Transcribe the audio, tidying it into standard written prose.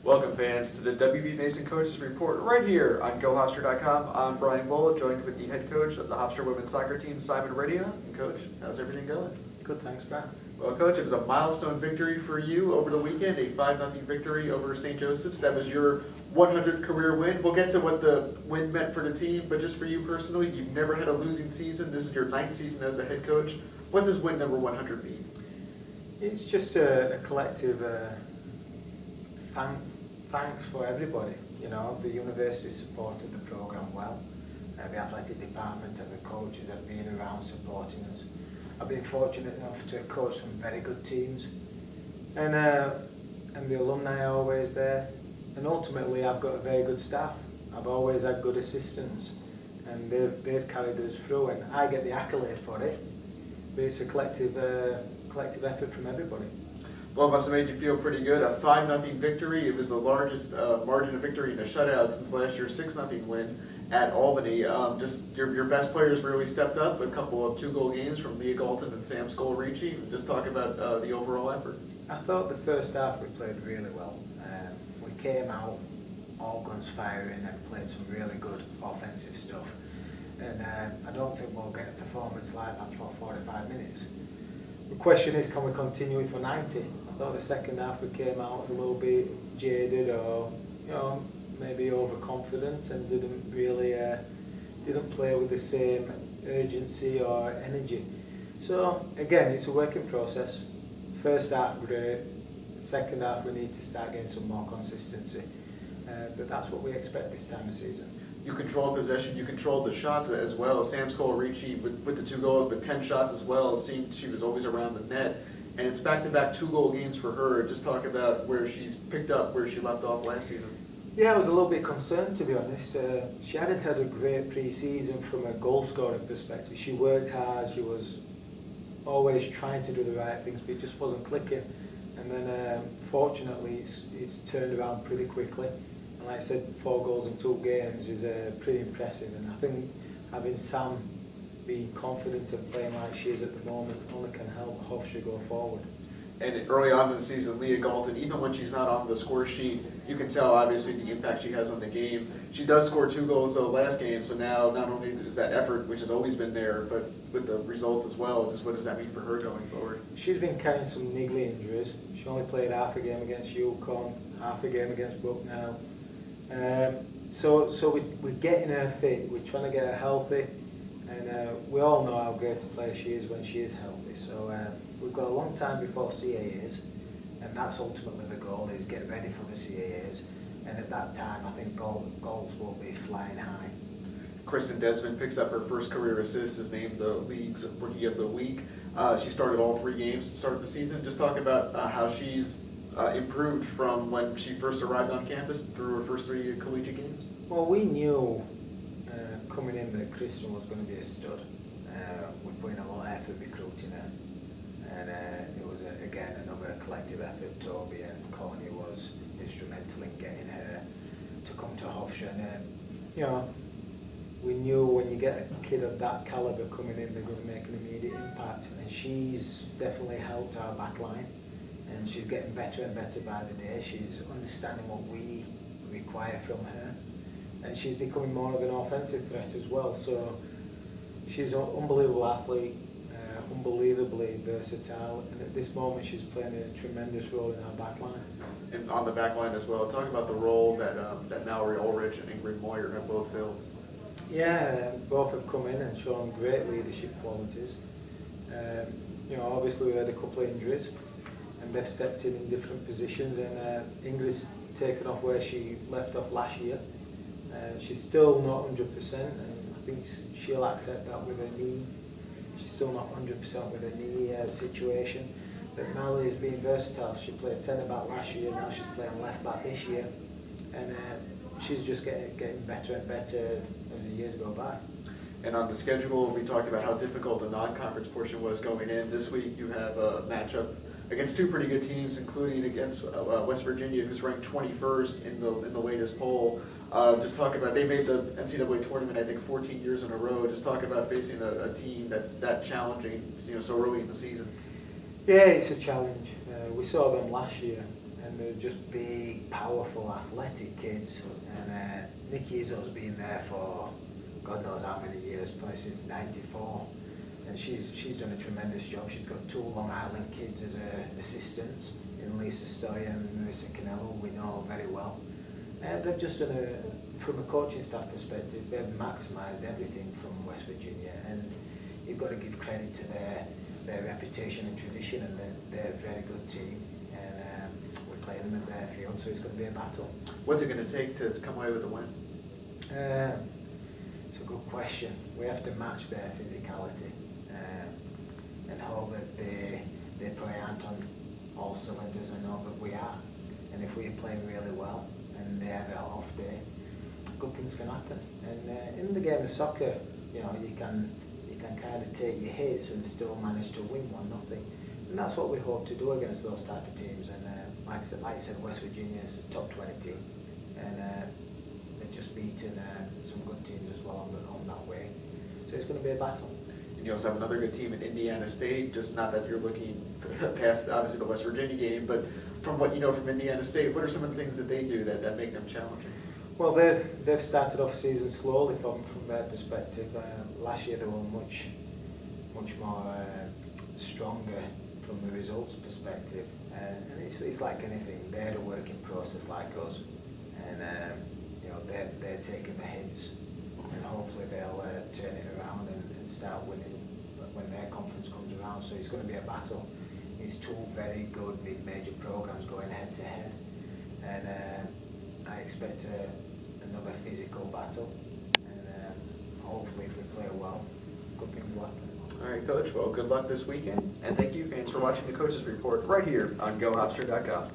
Welcome fans to the WB Mason Coaches Report right here on GoHofstra.com. I'm Brian Bull, joined with the head coach of the Hofstra women's soccer team, Simon Riddiough. And Coach, how's everything going? Good, thanks, Brian. Well, Coach, it was a milestone victory for you over the weekend, a 5-0 victory over St. Joseph's. That was your 100th career win. We'll get to what the win meant for the team, but just for you personally, you've never had a losing season. This is your 9th season as the head coach. What does win number 100 mean? It's just a collective thanks for everybody. You know, the university supported the programme well. The athletic department and the coaches have been around supporting us. I've been fortunate enough to coach some very good teams, and the alumni are always there. And ultimately, I've got a very good staff. I've always had good assistants, and they've carried us through. And I get the accolade for it, but it's a collective effort from everybody. Well, it must have made you feel pretty good. A 5-0 victory. It was the largest margin of victory in a shutout since last year's 6-0 win at Albany. Just your best players really stepped up. A couple of 2-goal games from Riddiough Galton and Sam Skolarici. Just talk about the overall effort. I thought the first half we played really well. We came out all guns firing and played some really good offensive stuff. And I don't think we'll get a performance like that for 45 minutes. The question is, can we continue it for 90? I thought the second half we came out a little bit jaded, or maybe overconfident, and didn't really didn't play with the same urgency or energy. So again, it's a working process. First half great, second half we need to start getting some more consistency. But that's what we expect this time of season. You controlled possession, you controlled the shots as well. Sam Skolarici with the 2 goals, but 10 shots as well. It seemed she was always around the net. And it's back-to-back 2-goal games for her. Just talk about where she's picked up where she left off last season. Yeah, I was a little bit concerned, to be honest. She hadn't had a great pre-season from a goal-scoring perspective. She worked hard, she was always trying to do the right things, but it just wasn't clicking. And then, fortunately, it's turned around pretty quickly. And like I said, 4 goals in 2 games is pretty impressive. And I think having Sam being confident of playing like she is at the moment only can help Hofstra go forward. And early on in the season, Riddiough Galton, even when she's not on the score sheet, you can tell obviously the impact she has on the game. She does score 2 goals though last game, so now not only is that effort, which has always been there, but with the results as well, just what does that mean for her going forward? She's been carrying some niggly injuries. She only played half a game against Yukon, half a game against Bucknell. So we're getting her fit, we're trying to get her healthy, and we all know how great a player she is when she is healthy. So we've got a long time before CAAs, and that's ultimately the goal, is get ready for the CAAs. And at that time, I think goals will be flying high. Kristen Desmond picks up her first career assist, is named the league's Rookie of the Week. She started all 3 games to start the season. Just talk about how she's improved from when she first arrived on campus through her first 3 collegiate games. Well, we knew coming in that Kristen was going to be a stud. We put in a lot of effort recruiting her, and it was again another collective effort. Toby and Courtney was instrumental in getting her to come to Hofstra. And we knew when you get a kid of that calibre coming in, they're going to make an immediate impact. And she's definitely helped our back line, and she's getting better and better by the day. She's understanding what we require from her, and she's becoming more of an offensive threat as well. So she's an unbelievable athlete, unbelievably versatile, and at this moment she's playing a tremendous role in our back line. And on the back line as well, talk about the role that Mallory Ulrich and Ingrid Moyer have both filled. Yeah, both have come in and shown great leadership qualities. Obviously we had a couple of injuries, and they've stepped in different positions, and Ingrid's taken off where she left off last year. She's still not 100%, and I think she'll accept that with her knee. She's still not 100% with her knee situation. But Mallory's been versatile. She played centre-back last year, now she's playing left-back this year. And she's just getting better and better as the years go by. And on the schedule, we talked about how difficult the non-conference portion was going in. This week you have a matchup against 2 pretty good teams, including against West Virginia, who's ranked 21st in the latest poll. Just talk about, they made the NCAA tournament, I think, 14 years in a row. Just talk about facing a team that's that challenging, so early in the season. Yeah, it's a challenge. We saw them last year, and they're just big, powerful, athletic kids. And Nikki Izzo's been there for God knows how many years, probably since '94. And she's done a tremendous job. She's got 2 Long Island kids as her assistants, in Lisa Stoyer and Marissa Canello, we know very well. They've just done from a coaching staff perspective, they've maximised everything from West Virginia, and you've got to give credit to their reputation and tradition, and they're a very good team, and we're playing them at their field, so it's going to be a battle. What's it going to take to come away with a win? It's a good question. We have to match their physicality and hope that they probably aren't on all cylinders. I know that we are, and if we're playing really well and they have an off day, good things can happen. And in the game of soccer, you know, you can kind of take your hits and still manage to win 1-0, and that's what we hope to do against those type of teams. And like I said, West Virginia is a top 20 team, and they've just beaten some good teams as well on that way. So it's going to be a battle. And you also have another good team in Indiana State, just not that you're looking past, obviously, the West Virginia game, but from what you know from Indiana State, what are some of the things that they do that make them challenging? Well, they've started off season slowly from their perspective. Last year they were much more stronger from the results perspective, and it's like anything. They're a working process like us, and you know, they're taking the hits, and hopefully they'll turn it around and start winning when their conference comes around. So it's going to be a battle. It's 2 very good mid-major programs going head to head, and I expect another physical battle, and hopefully if we play well, good things will happen. All right, Coach. Well, good luck this weekend, and thank you, fans, for watching the Coaches Report right here on GoHofstra.com.